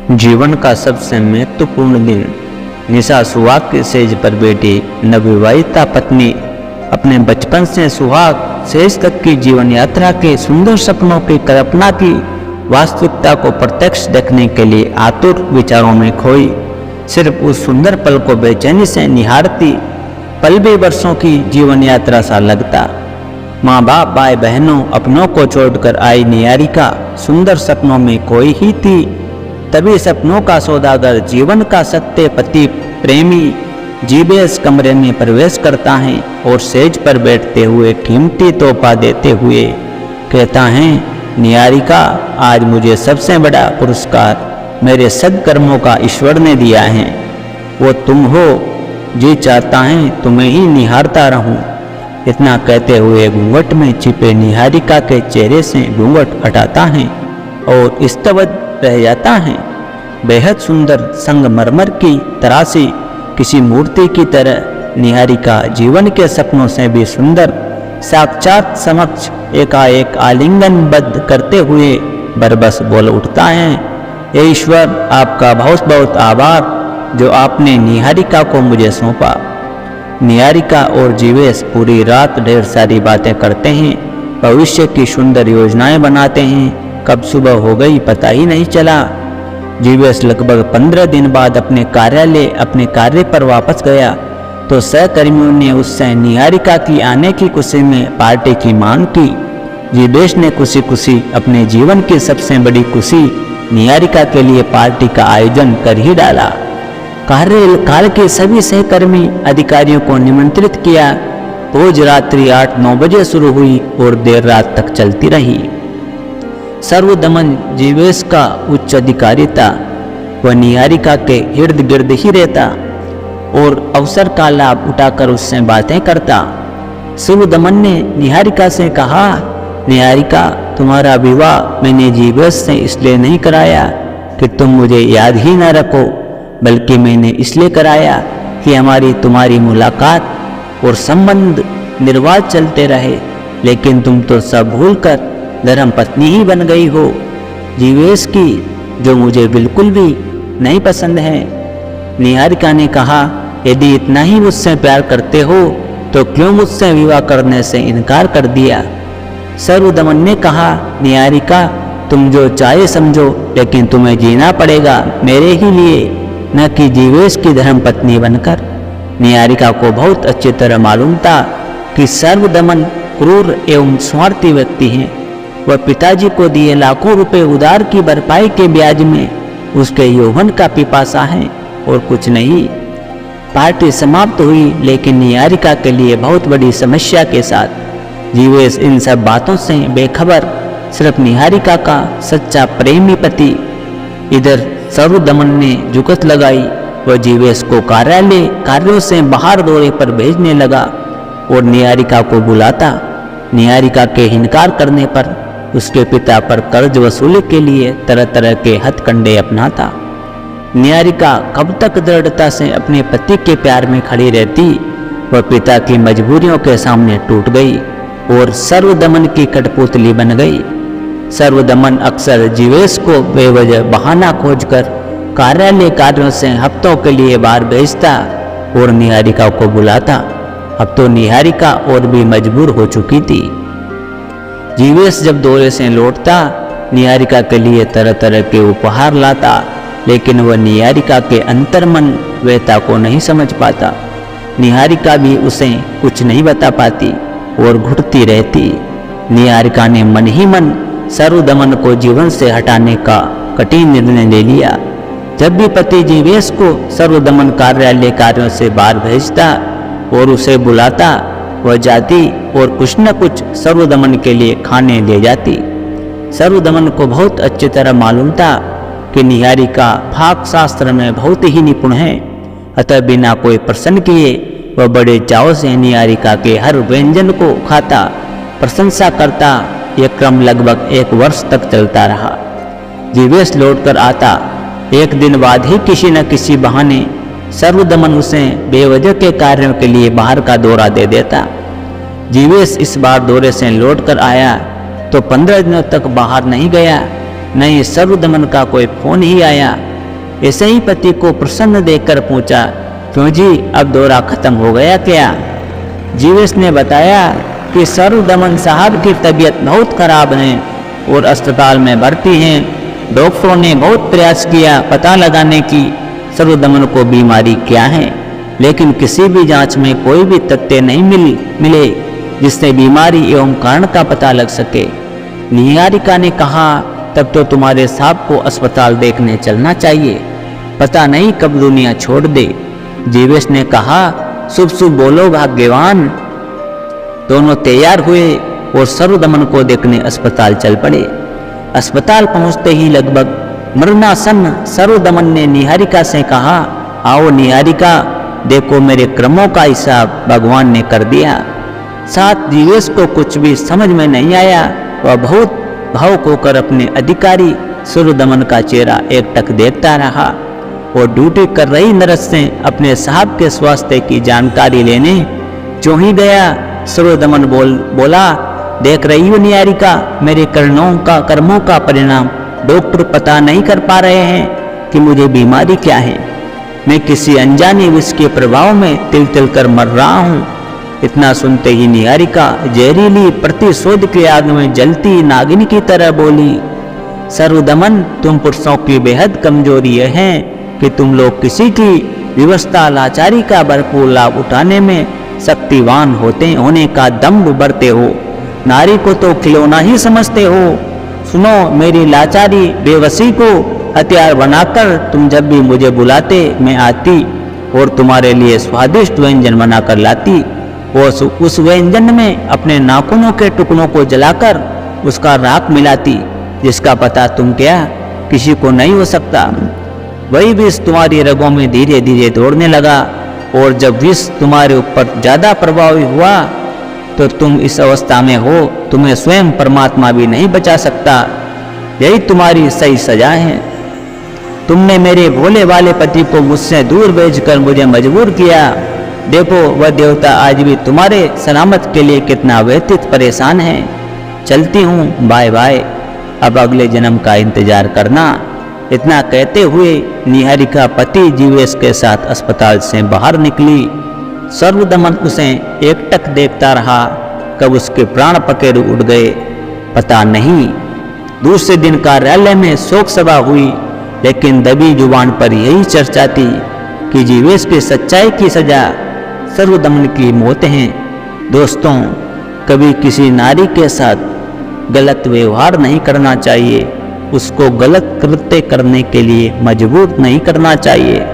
जीवन का सबसे महत्वपूर्ण दिन। निशा सुहाग की सेज पर बैठी नवविवाहिता पत्नी अपने बचपन से सुहाग सेज तक की जीवन यात्रा के सुंदर सपनों की कल्पना की वास्तविकता को प्रत्यक्ष देखने के लिए आतुर विचारों में खोई। सिर्फ उस सुंदर पल को बेचैनी से निहारती पल भी वर्षों की जीवन यात्रा सा लगता। माँ बाप भाई बहनों अपनों को छोड़कर आई निहारिका सुंदर सपनों में खोई ही थी। तभी सपनों का सौदागर जीवन का सत्य पति प्रेमी जीबेस कमरे में प्रवेश करता है और सेज पर बैठते हुए कीमती तोहफा देते हुए कहता है, निहारिका, आज मुझे सबसे बड़ा पुरस्कार मेरे सद्कर्मों का ईश्वर ने दिया है। वो तुम हो। जी चाहता है तुम्हें ही निहारता रहूं। इतना कहते हुए घूंघट में छिपे निहारिका के चेहरे से घूंघट हटाता है और स्तब्ध रह जाता है। बेहद सुंदर संगमरमर की तराशी किसी मूर्ति की तरह निहारिका जीवन के सपनों से भी सुंदर साक्षात समक्ष एकाएक आलिंगनबद्ध करते हुए बरबस बोल उठता है, हे ईश्वर, आपका बहुत बहुत आभार जो आपने निहारिका को मुझे सौंपा। निहारिका और जीवेश पूरी रात ढेर सारी बातें करते हैं, भविष्य की सुंदर योजनाएं बनाते हैं। कब सुबह हो गई पता ही नहीं चला। जीवेश लगभग 15 दिन बाद अपने कार्यालय अपने कार्य पर वापस गया तो सहकर्मियों ने उससे निहारिका की आने की खुशी में पार्टी की मांग की। जीवेश ने खुशी खुशी अपने जीवन की सबसे बड़ी खुशी निहारिका के लिए पार्टी का आयोजन कर ही डाला। कार्यकाल के सभी सहकर्मी अधिकारियों को निमंत्रित किया। भोज रात्रि 8-9 बजे शुरू हुई और देर रात तक चलती रही। सर्वदमन जीवेश का उच्च अधिकारी था। वह निहारिका के इर्द गिर्द ही रहता और अवसर का लाभ उठाकर उससे बातें करता। सर्वदमन ने निहारिका से कहा, निहारिका, तुम्हारा विवाह मैंने जीवेश से इसलिए नहीं कराया कि तुम मुझे याद ही न रखो, बल्कि मैंने इसलिए कराया कि हमारी तुम्हारी मुलाकात और संबंध निर्वाध चलते रहे, लेकिन तुम तो सब भूलकर धर्म पत्नी ही बन गई हो जीवेश की, जो मुझे बिल्कुल भी नहीं पसंद है। निहारिका ने कहा, यदि इतना ही मुझसे प्यार करते हो तो क्यों मुझसे विवाह करने से इनकार कर दिया। सर्वदमन ने कहा, निहारिका, तुम जो चाहे समझो, लेकिन तुम्हें जीना पड़ेगा मेरे ही लिए, न कि जीवेश की धर्म पत्नी बनकर। निहारिका को बहुत अच्छी तरह मालूम था कि सर्वदमन क्रूर एवं स्वार्थी व्यक्ति हैं। वह पिताजी को दिए लाखों रुपए उधार की भरपाई के ब्याज में उसके यौवन का पिपासा है और कुछ नहीं। पार्टी समाप्त हुई, लेकिन निहारिका के लिए बहुत बड़ी समस्या के साथ। जीवेश इन सब बातों से बेखबर, सिर्फ निहारिका का सच्चा प्रेमी पति। इधर सर्वदमन ने जुगत लगाई। वह जीवेश को कार्यों से बाहर दौरे पर भेजने लगा और निहारिका को बुलाता। निहारिका के इनकार करने पर उसके पिता पर कर्ज वसूली के लिए तरह तरह के हथकंडे अपनाता। निहारिका कब तक दृढ़ता से अपने पति के प्यार में खड़ी रहती। वह पिता की मजबूरियों के सामने टूट गई और सर्वदमन की कठपुतली बन गई। सर्वदमन अक्सर जीवेश को बेवजह बहाना खोजकर कार्यालय कार्यों से हफ्तों के लिए बाहर भेजता और निहारिका को बुलाता। अब तो निहारिका और भी मजबूर हो चुकी थी। जीवेश जब दौरे से लौटता, निहारिका के लिए तरह तरह के उपहार लाता, लेकिन वह निहारिका के अंतर्मन व्यथा को नहीं समझ पाता। निहारिका भी उसे कुछ नहीं बता पाती और घुटती रहती। निहारिका ने मन ही मन सर्वदमन को जीवन से हटाने का कठिन निर्णय ले लिया। जब भी पति जीवेश को सर्वदमन कार्यालय कार्यों से बाहर भेजता और उसे बुलाता, वह जाती और कुछ न कुछ सर्वदमन के लिए खाने ले जाती। सर्वदमन को बहुत अच्छी तरह मालूम था कि निहारिका पाक शास्त्र में बहुत ही निपुण है, अतः बिना कोई प्रश्न किए वह बड़े चाव से निहारिका के हर व्यंजन को खाता, प्रशंसा करता। यह क्रम लगभग 1 वर्ष तक चलता रहा। जीवेश लौट कर आता। एक दिन बाद ही किसी न किसी बहाने सर्वदमन उसे बेवजह के कार्यों के लिए बाहर का दौरा दे देता। जीवेश इस बार दौरे से लौट कर आया तो 15 दिनों तक बाहर नहीं गया। नहीं सर्वदमन का कोई फोन ही आया ऐसे ही पति को प्रसन्न देखकर पूछा, क्यों जी, अब दौरा खत्म हो गया क्या? जीवेश ने बताया कि सर्वदमन साहब की तबीयत बहुत खराब है और अस्पताल में भर्ती हैं। डॉक्टरों ने बहुत प्रयास किया पता लगाने की सर्वदमन को बीमारी क्या है, लेकिन किसी भी जांच में कोई भी तथ्य नहीं मिले जिससे बीमारी एवं कारण का पता लग सके। निहारिका ने कहा, तब तो तुम्हारे साहब को अस्पताल देखने चलना चाहिए, पता नहीं कब दुनिया छोड़ दे। जीवेश ने कहा, शुभ शुभ बोलो भाग्यवान। दोनों तैयार हुए और सर्वदमन को देखने अस्पताल चल पड़े। अस्पताल पहुंचते ही लगभग मरणासन सर्वदमन ने निहारिका से कहा, आओ निहारिका, देखो मेरे कर्मों का हिसाब भगवान ने कर दिया। साथ जीवेश को कुछ भी समझ में नहीं आया। वह बहुत भावुक होकर अपने अधिकारी सर्वदमन का चेहरा एकटक देखता रहा और ड्यूटी कर रही नर्स से अपने साहब के स्वास्थ्य की जानकारी लेने जो ही गया, सर्वदमन बोला, देख रही हो निहारिका, मेरे कर्मों का परिणाम डॉक्टर पता नहीं कर पा रहे हैं कि मुझे बीमारी क्या है। मैं किसी अनजाने विष के प्रभाव में तिल तिल कर मर रहा हूँ। इतना सुनते ही निहारिका जहरीली प्रतिशोध की आग में जलती नागिन की तरह बोली, सर्वदमन, तुम पुरुषों की बेहद कमजोरी है कि तुम लोग किसी की व्यवस्था लाचारी का भरपूर लाभ उठाने में शक्तिवान होने का दम्भ बरते हो। नारी को तो खिलौना ही समझते हो। सुनो, मेरी लाचारी बेवसी को हथियार बनाकर तुम जब भी मुझे बुलाते मैं आती और तुम्हारे लिए स्वादिष्ट व्यंजन बनाकर लाती और उस व्यंजन में अपने नाखूनों के टुकड़ों को जलाकर उसका राख मिलाती, जिसका पता तुम क्या किसी को नहीं हो सकता। वही विष तुम्हारी रगों में धीरे धीरे दौड़ने लगा और जब विष तुम्हारे ऊपर ज्यादा प्रभावी हुआ तो तुम इस अवस्था में हो, तुम्हें स्वयं परमात्मा भी नहीं बचा सकता। यही तुम्हारी सही सजा है। तुमने मेरे भोले वाले पति को मुझसे दूर भेजकर मुझे मजबूर किया। देखो, वह देवता आज भी तुम्हारे सलामत के लिए कितना व्यतीत परेशान है। चलती हूँ, बाय बाय, अब अगले जन्म का इंतजार करना। इतना कहते हुए निहारिका पति जीवेश के साथ अस्पताल से बाहर निकली। सर्वदमन उसे एकटक देखता रहा, कब उसके प्राण पखेरु उड़ गए पता नहीं। दूसरे दिन कार्यालय में शोक सभा हुई, लेकिन दबी जुबान पर यही चर्चा थी कि जीवेश की सच्चाई की सजा सर्वदमन की मौत है। दोस्तों, कभी किसी नारी के साथ गलत व्यवहार नहीं करना चाहिए, उसको गलत कृत्य करने के लिए मजबूर नहीं करना चाहिए।